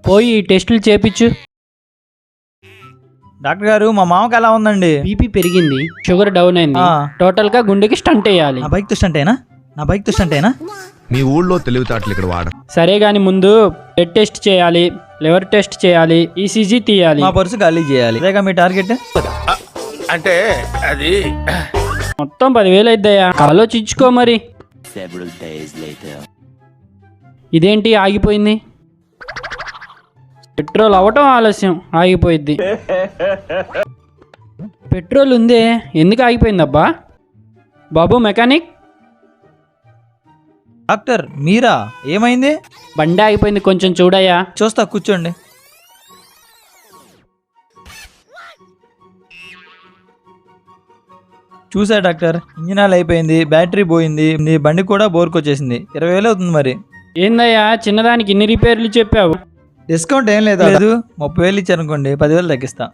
పోయి ఈ టెస్టులు చేపించు. డాక్టర్ గారు మా మామకి ఎలా ఉందండి? బీపీ పెరిగింది, షుగర్ డౌన్ అయింది, టోటల్ గా గుండెకి స్టంట్ వేయాలి. నా బైక్ తుష్టంటేనా? మీ ఊళ్ళో తెలివితేటలు ఇక్కడ వాడ. సరే గాని ముందు బ్లడ్ టెస్ట్ చేయాలి, లివర్ టెస్ట్ చేయాలి, ఈసీజీ తీయాలి. మా పర్సు ఖాళీ చేయాలి. ఇదేగా మీ టార్గెట్? అంటే అది మొత్తం 10,000 అయిద్దయ్యా, ఆలోచించుకో మరి. ఇదేంటి ఆగిపోయింది? పెట్రోల్ అవ్వటం ఆలస్యం, ఆగిపోయింది. పెట్రోల్ ఉందే, ఎందుకు ఆగిపోయిందబ్బా? బాబు మెకానిక్. డాక్టర్ మీరా? ఏమైంది? బండి ఆగిపోయింది, కొంచెం చూడయ్యా. చూస్తా, కూర్చోండి. చూసా డాక్టర్, ఇంజిన్ ఆయిల్ అయిపోయింది, బ్యాటరీ పోయింది, బండి కూడా బోర్కొచ్చేసింది. 20,000 అవుతుంది. మరి ఏందయ్యా చిన్నదానికి ఇన్ని రిపేర్లు చెప్పావు? డిస్కౌంట్ ఏం లేదు. 30,000 ఇచ్చారనుకోండి, 10,000 తగ్గిస్తా.